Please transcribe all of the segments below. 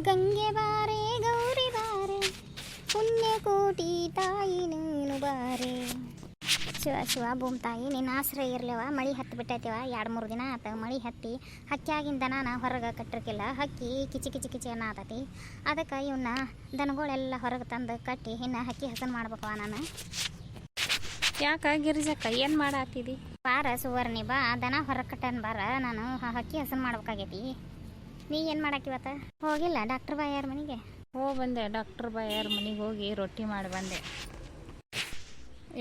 ಗಂಗೆ ಬಾರೆ ಗೌರಿ ಬಾರೆ ಪುಣ್ಯಕೋಟಿ ತಾಯಿ ನೀನು ಬಾರೆ. ಶಿವ ಶಿವ ಭೂಮಿ ತಾಯಿ ನಿನ್ನ ಆಶ್ರಯ ಇರ್ಲಿವ. ಮಳೆ ಹತ್ತಿ ಬಿಟ್ಟೈತಿವ, 2-3 ದಿನ ಆತ ಮಳೆ ಹತ್ತಿ. ಹಕ್ಕಿಯಾಗಿನ ದನ ಹೊರಗೆ ಕಟ್ಟಿರ್ಕಿಲ್ಲ. ಹಕ್ಕಿ ಕಿಚಿ ಕಿಚಿ ಕಿಚಿ ಅನ್ನತೈತಿ. ಅದಕ್ಕೆ ಇವನ್ನ ದನಗಳೆಲ್ಲ ಹೊರಗೆ ತಂದು ಕಟ್ಟಿ ಇನ್ನು ಹಕ್ಕಿ ಹಸನ್ ಮಾಡ್ಬೇಕವ ನಾನು. ಯಾಕೆ ಗಿರಿಜಕ್ಕ ಏನು ಮಾಡಾತಿದಿ? ಬಾರ ಸುವರ್ಣಿ ಬಾ, ದನ ಹೊರಗೆ ಕಟ್ಟನ್ ಬಾರ, ನಾನು ಹಕ್ಕಿ ಹಸನ್ ಮಾಡ್ಬೇಕಾಗೈತಿ. ನೀ ಏನು ಮಾಡಾಕಿವತ್ತ? ಹೋಗಿಲ್ಲ ಡಾಕ್ಟರ್ ಬಾಯಾರ ಮನೆಗೆ? ಬಂದೆ, ಡಾಕ್ಟರ್ ಬಾಯಾರ ಮನೆಗೆ ಹೋಗಿ ರೊಟ್ಟಿ ಮಾಡಿ ಬಂದೆ.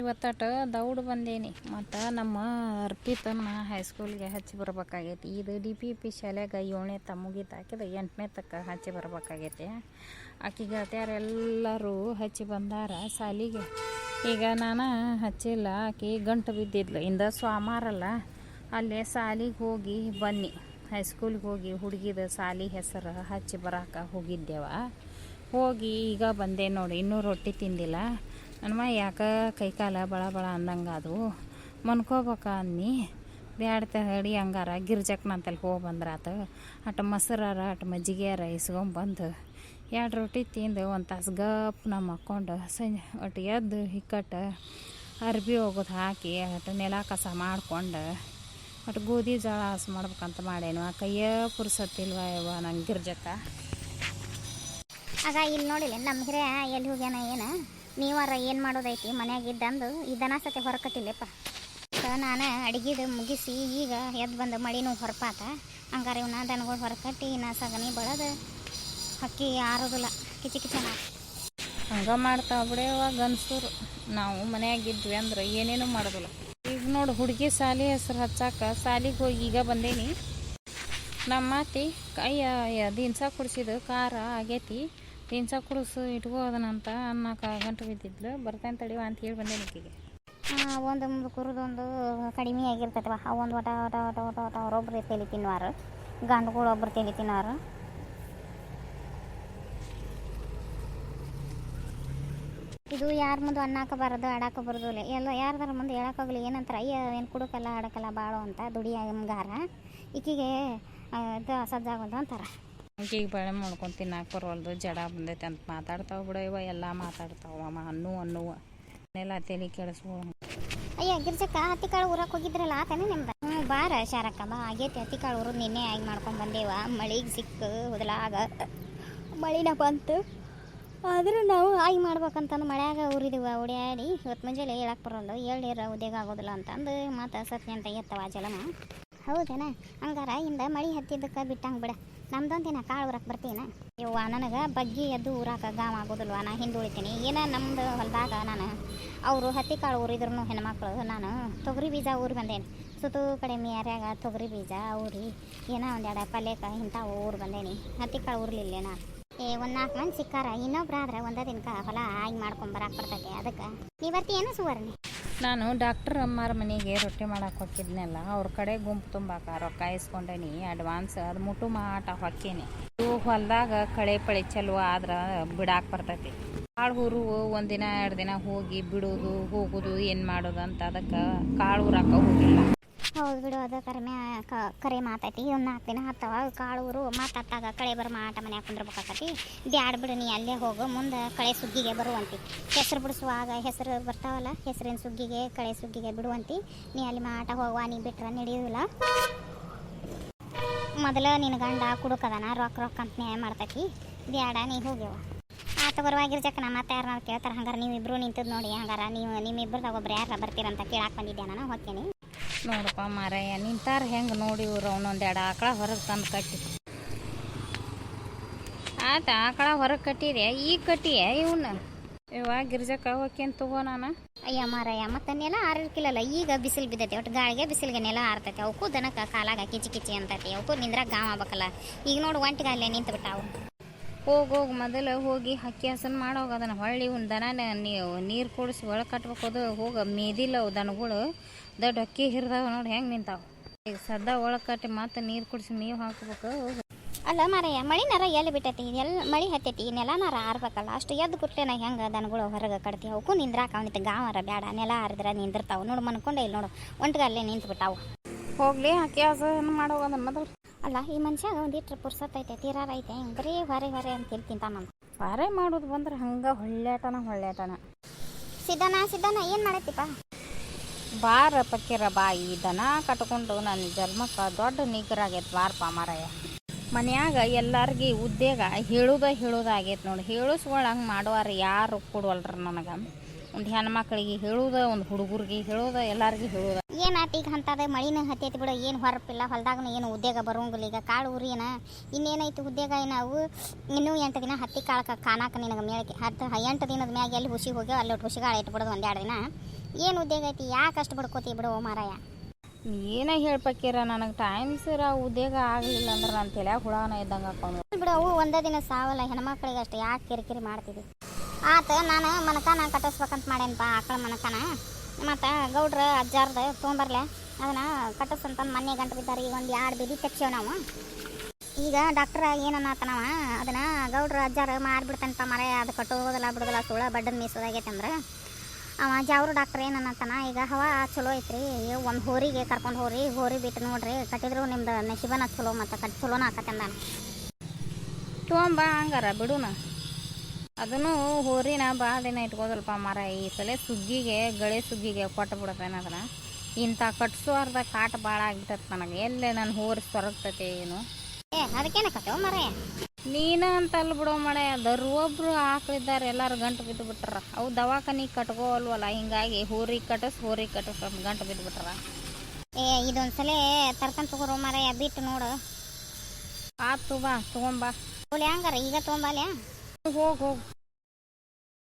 ಇವತ್ತಟ ದೌಡ್ ಬಂದೇನಿ. ಮತ್ತು ನಮ್ಮ ಅರ್ಪಿತನ ಹೈಸ್ಕೂಲ್ಗೆ ಹಚ್ಚಿ ಬರ್ಬೇಕಾಗೈತಿ. ಇದು DPP ಶಾಲೆಗೆ 7ನೇ ತ ಮುಗಿತು, ಆಕಿದ 8ನೇ ತಕ್ಕ ಹಚ್ಚಿ ಬರ್ಬೇಕಾಗೈತಿ. ಆಕಿ ಗೆಳತಿಯರೆಲ್ಲರೂ ಹಚ್ಚಿ ಬಂದಾರ ಸಾಲಿಗೆ. ಈಗ ನಾನು ಹಚ್ಚಿಲ್ಲ, ಆಕಿ ಗಂಟು ಬಿದ್ದಿದ್ಲು. ಇಂದ ಸೋಮವಾರಲ್ಲ, ಅಲ್ಲೇ ಸಾಲಿಗೆ ಹೋಗಿ ಬನ್ನಿ. ಹೈಸ್ಕೂಲ್ಗೆ ಹೋಗಿ ಹುಡುಗಿದ ಸಾಲಿ ಹೆಸರು ಹಚ್ಚಿ ಬರೋಕೆ ಹೋಗಿದ್ದೇವ. ಹೋಗಿ ಈಗ ಬಂದೆ ನೋಡಿ. ಇನ್ನೂ ರೊಟ್ಟಿ ತಿಂದಿಲ್ಲ. ನನ್ನ ಯಾಕೆ ಕೈಕಾಲ ಬಳ ಅಂದಂಗೆ ಅದು ಮನ್ಕೋಬೇಕ ಅನ್ನಿ ಬ್ಯಾಡ ತಡಿ ಹಂಗಾರ ಗಿರ್ಜಕ್ನಂತಲ್ಲಿ ಹೋಗಿ ಬಂದ್ರಾತ. ಅಟ ಮೊಸರಾರ ಅಟ ಮಜ್ಜಿಗೆಯಾರ ಇಸ್ಕೊಂಬಂದು 2 ರೊಟ್ಟಿ ತಿಂದು 1 ತಾಸು ಗಪ್ ನಮ್ಮ ಮಕ್ಕೊಂಡು ಸಂಜೆ ಒಟ್ಟು ಎದ್ದು ಹಿಕ್ಕಟ್ಟು ಅರ್ಬಿ ಹೋಗೋದು ಹಾಕಿ ಅಟ ನೆಲ ಕಸ ಮಾಡ್ಕೊಂಡು ಒಟ್ಟು ಗೋಧಿ ಜೋಳ ಹಸು ಮಾಡ್ಬೇಕಂತ ಮಾಡೇನು. ಆ ಕೈಯ ಪುರ್ಸತ್ತಿಲ್ವ ಯವ್ವ ನಂಗೆ ಗಿರ್ಜಕ್ಕ. ಆಗ ಇಲ್ಲಿ ನೋಡಿಲ್ಲ ನಮ್ಮ ಹಿರಿಯ ಎಲ್ಲಿ ಹೋಗ್ಯಾನ ಏನು. ನೀವಾರ ಏನು ಮಾಡೋದೈತಿ ಮನ್ಯಾಗ ಇದ್ದಂದು ಈ ದನ ಸತಿ ಹೊರಕಟ್ಟಿಲ್ಲಪ್ಪ. ನಾನು ಅಡುಗೆದು ಮುಗಿಸಿ ಈಗ ಎದ್ದು ಬಂದು ಮಳಿನೂ ಹೊರಪಾತ. ಹಂಗಾರೆ ಇವನ್ನ ದನಗಳು ಹೊರಕಟ್ಟಿ ಇನ್ನು ಸಗಣಿ ಬಳದು ಹಕ್ಕಿ ಆರೋದಿಲ್ಲ, ಕಿಚಿ ಕಿಚನ ಹಂಗೆ ಮಾಡ್ತಾವ ಬಿಡೇವ ಗನ್ಸೂರು. ನಾವು ಮನೆಯಾಗಿದ್ವಿ ಅಂದ್ರೆ ಏನೇನು ಮಾಡೋದಿಲ್ಲ. ಈಗ ನೋಡು ಹುಡುಗಿ ಸಾಲಿ ಹೆಸ್ರು ಹಚ್ಚಾಕ ಸಾಲಿಗೆ ಹೋಗಿ ಈಗ ಬಂದೇನಿ. ನಮ್ಮ ಮಾತಿ ಅಯ್ಯ ದಿನ್ಸ ಕುಡಿಸಿದ್ದು ಖಾರ ಆಗೈತಿ, ದಿನ್ಸ ಕುಡಿಸು ಇಟ್ಕೋದನಂತ ಅನ್ನಕ್ಕೆ ಗಂಟು ಬಿದ್ದಿದ್ಲು. ಬರ್ತೇನೆ ತಡಿವ ಅಂತ ಹೇಳಿ ಬಂದೇನಿ ಈಕಿಗೆ. ಒಂದು ಕುರಿದೊಂದು ಕಡಿಮೆ ಆಗಿರ್ತೈತವ. ಒಂದು ಒಟ ಒಟ ಒಟ ಒಟ ಒಟ ಅವರೊಬ್ರು ತಲೆ ತಿನ್ನುವಾರು, ಗಂಡುಗಳು ಒಬ್ರು ತಲೆ ತಿನ್ನೋರು. ಇದು ಯಾರ ಮುಂದೆ ಅನ್ನಕ್ಕೆ ಬರೋದು ಆಡಕ್ಕೆ ಬರೋದಿಲ್ಲ. ಎಲ್ಲ ಯಾರ್ದಾರ ಮುಂದೆ ಹೇಳೋಕ್ಕಾಗಲಿ ಏನಂತಾರೆ, ಅಯ್ಯ ಏನು ಕುಡಕಲ್ಲ ಆಡಕ್ಕಲ್ಲ ಬಾಳು ಅಂತ ದುಡಿಯಂಗಾರ. ಈಕಿಗೆ ಇದು ಸಜ್ಜಾಗೋದು ಅಂತಾರೆ. ಈಕಿಗೆ ಬಾಳೆ ಮಾಡ್ಕೊಂಡು ತಿನ್ನಾಕೆ ಬರೋಲ್ದು, ಜಡ ಬಂದೈತೆ ಅಂತ ಮಾತಾಡ್ತಾವೆ ಬಿಡವ. ಎಲ್ಲ ಮಾತಾಡ್ತಾವಮ್ಮ ಅನ್ನುವ ಎಲ್ಲ ತಲೆ ಕೆಡಿಸ್ಕೊ. ಅಯ್ಯ ಗಿರ್ಜಕ್ಕ, ಹತ್ತಿಕಾಳು ಊರಕ್ಕೆ ಹೋಗಿದ್ರಲ್ಲ ಆತನೇ ನಿಮ್ದು? ಬಾರ ಶಾರಕ್ಕ ಬಾ, ಆಗೈತಿ ಹತ್ತಿಕಾಳು ಊರು. ನಿನ್ನೆ ಆಗಿ ಮಾಡ್ಕೊಂಡು ಬಂದೇವ. ಮಳೆಗೆ ಸಿಕ್ಕು ಹೊದಲಾಗ ಮಳಿನ ಬಂತು. ಆದ್ರೆ ನಾವು ಆಗಿ ಮಾಡ್ಬೇಕಂತಂದು ಮಳೆಯಾಗ ಊರಿದೀವ ಓಡ್ಯಾಡಿ. ಇವತ್ತು ಮುಂಜಾನೆ ಹೇಳಕ್ಕೆ ಬರೋಲ್ಲ, ಏಳ್ನೀರು ಉದ್ಯೋಗ ಆಗೋದಿಲ್ಲ ಅಂತಂದು ಮತ್ತು ಸತ್ಯ ಅಂತ ಎತ್ತವ ಜಲಮ. ಹೌದೇನ? ಹಂಗಾರ ಇಂದ ಮಳೆ ಹತ್ತಿದ್ದಕ್ಕೆ ಬಿಟ್ಟಂಗೆ ಬಿಡ. ನಮ್ದೊಂದು ದಿನ ಕಾಳು ಊರಕ್ಕೆ ಬರ್ತೀನ ಯವ್ವ. ನನಗೆ ಬಗ್ಗಿ ಎದ್ದು ಊರಾಕ ಗಾಮ ಆಗೋದಿಲ್ವ, ನಾ ಹಿಂದೆ ಉಳಿತೀನಿ. ಏನೋ ನಮ್ಮದು ಹೊಲದಾಗ ನಾನು ಅವರು ಹತ್ತಿ ಕಾಳು ಊರಿದ್ರು ಹೆಣ್ಮಕ್ಳು, ನಾನು ತೊಗರಿ ಬೀಜ ಊರು ಬಂದೇನಿ. ಸುತ್ತು ಕಡೆ ಮ್ಯಾರ್ಯಾಗ ತೊಗರಿ ಬೀಜ ಊರಿ ಏನೋ 1-2 ಪಲ್ಯಕ್ಕೆ ಇಂಥವು ಊರು ಬಂದೇನಿ. ಹತ್ತಿ ಕಾಳು ಊರ್ಲಿಲ್ಲ ನಾ. 1-4 ಮಂದಿ ಸಿಕ್ಕಾರ. ಇನ್ನೊಬ್ರಾದ್ರೆ ಒಂದೇ ದಿನಕ್ಕೆ ಹೊಲ ಆಗಿ ಮಾಡ್ಕೊಂಬರಕ್ಕೆ ಬರ್ತೈತೆ. ಅದಕ್ಕೆ ನೀ ಬರ್ತೀಯೇನು ಸುವರ್ಣಿ? ನಾನು ಡಾಕ್ಟರ್ ಅಮ್ಮಾರ ಮನೆಗೆ ರೊಟ್ಟಿ ಮಾಡಕ್ಕೆ ಹೋಗಿದ್ನಲ್ಲ, ಅವ್ರ ಕಡೆ ಗುಂಪು ತುಂಬಾಕ ರೊಕ್ಕ ಇಸ್ಕೊಂಡೇನಿ ಅಡ್ವಾನ್ಸ್. ಅದು ಮುಟ್ಟು ಮಾಟ ಹೊಕ್ಕೇನಿ. ಇವು ಹೊಲದಾಗ ಕಳೆ ಪಳೆ ಚಲೋ ಆದ್ರೆ ಬಿಡಾಕೆ ಬರ್ತೈತಿ. ಕಾಳು ಊರು 1 ದಿನ 2 ದಿನ ಹೋಗಿ ಬಿಡೋದು ಹೋಗೋದು ಏನು ಮಾಡೋದು ಅಂತ ಅದಕ್ಕೆ ಕಾಳು ಊರಾಕ ಹೋಗಿಲ್ಲ. ಹೌದು ಬಿಡು, ಅದು ಕರೆ ಮಾತೈತಿ. 1-4 ದಿನ ಹತ್ತವ ಕಾಳು ಊರು. ಮಾತಾಡ್ತಾಗ ಕಳೆ ಬರೋ ಮಾಟ ಮನ್ಯಾಗ ಕುಂದ್ರಬೇಕಾಕತಿ. ಬ್ಯಾಡ ಬಿಡು, ನೀ ಅಲ್ಲೇ ಹೋಗು. ಮುಂದೆ ಕಳೆ ಸುಗ್ಗಿಗೆ ಬರುವಂತಿ. ಹೆಸರು ಬಿಡಿಸುವಾಗ ಹೆಸರು ಬರ್ತಾವಲ್ಲ, ಹೆಸರಿನ ಸುಗ್ಗಿಗೆ ಕಳೆ ಸುಗ್ಗಿಗೆ ಬಿಡುವಂತಿ. ನೀ ಅಲ್ಲಿ ಮಾಟ ಹೋಗುವ, ನೀ ಬಿಟ್ರೆ ನಡೆಯೋದಿಲ್ಲ. ಮೊದಲು ನಿನ್ನ ಗಂಡ ಕುಡುಕದನ, ರೊಕ್ಕ ಅಂತ ನ್ಯಾಯ ಮಾಡ್ತೈತಿ. ಬ್ಯಾಡ, ನೀ ಹೋಗ್ಯವ ಆತ ಬರುವಾಗಿರ್ಜಕ್ಕ. ನಾ ಮತ್ತೆ ಯಾರನ್ನ ಕೇಳ್ತಾರೆ. ಹಂಗಾರೆ ನೀವಿಬ್ರು ನಿಂತದ್ದು ನೋಡಿ. ಹಂಗಾರೆ ನಿಮ್ಮಿಬ್ಬರದಾಗ ಒಬ್ರು ಯಾರ ಬರ್ತೀರಂತ ಕೇಳಕ್ಕೆ ಬಂದಿದ್ದೆ ನಾನು. ಹೋಗ್ತೀನಿ ನೋಡಪ್ಪ ಮಾರಯ್ಯ, ನಿಂತಾರ ಹೆಂಗೆ ನೋಡಿ ಇವ್ರು. ಅವನೊಂದೆರಡು ಆಕಳ ಹೊರಗೆ ತಂದು ಕಟ್ಟಿ ಆತ. ಆಕಳ ಹೊರಗೆ ಕಟ್ಟಿದೆ, ಈಗ ಕಟ್ಟಿಯೇ ಇವನ್ನ? ಇವಾಗ ಗಿರ್ಜಕ್ಕ ಹೋಗ್ಯಂತ ತಗೋ ನಾನು. ಅಯ್ಯ ಮಾರಯ್ಯ, ಮತ್ತೆ ನೆಲ ಆರಿರ್ಕಿಲ್ಲಲ್ಲ. ಈಗ ಬಿಸಿಲು ಬಿದ್ದೈತಿ, ಒಟ್ಟು ಗಾಳಿಗೆ ಬಿಸಿಲಿಗೆ ನೆಲ ಆರ್ತೈತಿ. ಅವಕ್ಕೂ ದನಕ್ಕೆ ಕಾಲಾಗ ಕಿಚಿ ಕಿಚಿ ಅಂತೈತಿ. ಅವಕ್ಕೂ ನಿಂದ್ರಾಗ ಗಾಮ ಆಗ್ಬೇಕಲ್ಲ. ಈಗ ನೋಡು ಒಂಟಿಗೆ ಅಲ್ಲೇ ನಿಂತು ಬಿಟ್ಟಾವು. ಹೋಗಿ ಮೊದಲು ಹೋಗಿ ಹಕ್ಕಿ ಹಸನ್ ಮಾಡೋಗ ಅದನ್ನು ಹೊಳ್ಳಿ ಒಂದು ದನ ನೀವು ನೀರು ಕೂಡಿಸಿ ಒಳಗೆ ಕಟ್ಬೇಕು. ಅದು ಹೋಗಿ ಮೇದಿಲ್ಲ ಅವು ದನಗಳು. ದೊಡ್ಡ ಅಕ್ಕಿ ಹಿರಿದಾವ ನೋಡಿ ಹೆಂಗೆ ನಿಂತಾವೆ. ಈಗ ಸದ್ದ ಒಳಗೆ ಕಟ್ಟಿ ಮತ್ತೆ ನೀರು ಕುಡಿಸಿ ಮೇವು ಹಾಕ್ಬೇಕು. ಅಲ್ಲ ಮಾರಯ್ಯ, ಮಳಿನಾರ ಎಲ್ಲಿ ಬಿಟ್ಟೈತಿ? ಮಳೆ ಹತ್ತೈತಿ, ನೆಲನಾರ ಆರ್ಬೇಕಲ್ಲ. ಅಷ್ಟು ಎದ್ದು ಕುಟ್ಟೆನ ಹೆಂಗೆ ದನಗಳು ಹೊರಗೆ ಕಟ್ತಿ? ಅವಕ್ಕೂ ನಿಂದ್ರಾಕ ಅವನಿತ್ತು ಗಾವರ ಬೇಡ. ನೆಲ ಆರಿದ್ರೆ ನಿಂದಿರ್ತಾವೆ ನೋಡು. ಮನ್ಕೊಂಡೆ ಇಲ್ಲಿ ನೋಡು, ಒಂಟಿಗೆ ಅಲ್ಲೇ ನಿಂತು ಬಿಟ್ಟಾವು. ಹೋಗ್ಲಿ ಹಕ್ಕಿ ಹಸನ್ ಮಾಡೋಗದನ್ನ ಮೊದಲು. ಅಲ್ಲ ಈ ಮನುಷ್ಯಾಗ ಒಂದಿಟ್ರೆ ಪುರ್ಸತ್ ಐತೆ ತೀರಾರ ಐತೆ ಹಿಂಗೆ ಬರೀ ಹೊರೆ ಹೊರೆ ಅಂತ ಹೇಳಿ ತಿಂತಾನಂತ. ಪಾರೆ ಮಾಡೋದು ಬಂದ್ರೆ ಹಂಗೆ ಹೊಳ್ಳ್ಯಾಟನ. ಸಿದ್ಧಾನ ಏನು ಮಾಡೈತಿಪ್ಪ? ಬಾರ ಪಕ್ಕಿರ ಬಾ, ಈ ದನ ಕಟ್ಕೊಂಡು ನನ್ನ ಜನ್ಮಕ್ಕೆ ದೊಡ್ಡ ನಿಗ್ರಾಗೈತೆ ಬಾರಪ್ಪ ಮಾರಾಯ. ಮನ್ಯಾಗ ಎಲ್ಲಾರ್ಗಿ ಉದ್ಯೋಗ ಹೇಳೋದಾಗೈತೆ ನೋಡಿ. ಹೇಳಿಸ್ಕೊಳಂಗೆ ಮಾಡುವಾರ ಯಾರು ಕೊಡುವಲ್ರ ನನಗೆ. ಒಂದು ಹೆಣ್ಮಕ್ಳಿಗೆ ಹೇಳೋದ, ಒಂದು ಹುಡುಗರಿಗೆ ಹೇಳೋದ, ಎಲ್ಲಾರ್ಗಿ ಹೇಳೋದ. ಏನಾಯ್ತು ಈಗ ಅಂತದ ಮಳಿನ ಹತ್ತೈತಿ ಬಿಡು, ಏನು ಹೊರಪಿಲ್ಲ, ಹೊಲ್ದಾಗನು ಏನು ಉದ್ಯೋಗ ಬರೋಂಗಿಲ್ಲ. ಈಗ ಕಾಳು ಉರಿಯನ ಇನ್ನೇನೈತಿ ಉದ್ಯೋಗ. ನಾವು ಇನ್ನೂ 8 ದಿನ ಹತ್ತಿ ಕಾಳಕ್ಕೆ ಕಾಣಾಕ ನಿನಗೆ ಮೇಳಕ್ಕೆ 8 ದಿನದ ಮ್ಯಾಗ ಎಲ್ಲಿ ಹುಸಿ ಹೋಗ್ಯಾವ ಅಲ್ಲಿ ಹುಸಿಗಾಳ ಇಟ್ಬಿಡೋದು 1-2 ದಿನ. ಏನು ಉದ್ಯೋಗ ಐತಿ? ಯಾಕೆ ಅಷ್ಟು ಬಿಡ್ಕೋತಿ ಬಿಡು ಮಾರಾಯ. ಏನೇ ಹೇಳ್ಬೇಕಿರ ನನಗೆ ಟೈಮ್ ಸರ ಉದ್ಯೋಗ ಆಗಲಿಲ್ಲ ಅಂದ್ರೆ ನನ್ನ ತಲೆಯಾಗ ಹುಳನ ಇದ್ದಂಗೆ ಹಾಕೊಂಡು ಬಿಡು. ಅವು ಒಂದೇ ದಿನ ಸಾವಲ್ಲ, ಹೆಣ್ಮಕ್ಳಿಗೆ ಅಷ್ಟು ಯಾಕೆ ಕಿರಿಕಿರಿ ಮಾಡ್ತಿದ್ವಿ? ಆತ ನಾನು ಮನಕಾನ ಕಟ್ಟಿಸ್ಬೇಕಂತ ಮಾಡೇನಪ್ಪ, ಆಕಳ ಮನಕಾನ. ಮತ್ತು ಗೌಡ್ರ ಅಜ್ಜಾರ್ದು ತೊಗೊಂಬರ್ಲೆ, ಅದನ್ನು ಕಟ್ಟಿಸ್ತಂತ ಮೊನ್ನೆ ಗಂಟು ಬಿದ್ದಾರೆ. ಈಗ ಒಂದು 2 ಬಿದಿ ತೆಗ್ಸೇವು ನಾವು. ಈಗ ಡಾಕ್ಟ್ರ ಏನನ್ನತನವ, ಅದನ್ನು ಗೌಡ್ರ ಅಜ್ಜಾರು ಮಾಡಿಬಿಡ್ತಾನಪ್ಪ ಮರ. ಅದು ಕಟ್ಟೋಗೋದಿಲ್ಲ ಬಿಡೋದಿಲ್ಲ, ಸುಳ ಬಡ್ಡದ ಮೀಸೋದಾಗೈತೆ ಅಂದ್ರೆ ಅವ ಜಾವ್ರು ಡಾಕ್ಟ್ರ್ ಏನನ್ನತಾನ, ಈಗ ಹವಾ ಚಲೋ ಐತ್ರಿ, ಒಂದು ಹೋರಿಗೆ ಕರ್ಕೊಂಡು ಹೋರಿ ಬಿಟ್ಟು ನೋಡ್ರಿ, ಕಟ್ಟಿದ್ರು ನಿಮ್ದು ನಶೀಬನ ಚಲೋ ಮತ್ತು ಚಲೋನ ಆಕತ್ತೆ ಅಂದಾನ. ತೊಗೊಂಬ ಹಂಗಾರ ಬಿಡುನ. ಅದನ್ನು ಹೋರಿನ ಭಾಳ ದಿನ ಇಟ್ಕೋದಲ್ಪ ಮರ. ಈ ಸಲ ಗಳೆ ಸುಗ್ಗಿಗೆ ಕೊಟ್ಟು ಬಿಡತ್ತೇನೆ ಅದನ್ನು. ಇಂಥ ಕಟ್ಸೋರ್ದ ಕಾಟ ಭಾಳ ಆಗ್ಬಿಟ್ಟತ್ ನನಗೆ. ಎಲ್ಲೇ ನಾನು ಹೋರಿ ಸೊರಗ್ತತೆ ಏನು. ಅದಕ್ಕೇನಕತ್ತೇವ ಮರ? ನೀನು ಅಂತಲ್ಲ ಬಿಡೋ ಮಳೆ. ಒಬ್ರು ಆಕಳಿದ್ದಾರೆ, ಎಲ್ಲರೂ ಗಂಟು ಬಿದ್ದು ಬಿಟ್ಟಾರ. ಅವು ದವಾಖಾನಿಗೆ ಕಟ್ಕೋಲ್ವಲ್ಲ, ಹಿಂಗಾಗಿ ಹೋರಿ ಕಟ್ಟಸ್ ಗಂಟು ಬಿದ್ದು ಬಿಟ್ಟಾರ. ಇದೊಂದ್ಸಲ ತರ್ಕಂತ ತಗೋರೋ ಮರ, ಬಿಟ್ಟು ನೋಡು. ಆತು ಬಾ, ತೊಗೊಂಬಾ. ಹಂಗಾರ ಈಗ ತೊಗೊಂಬಾಲ್ಯಾ? ಹೋಗು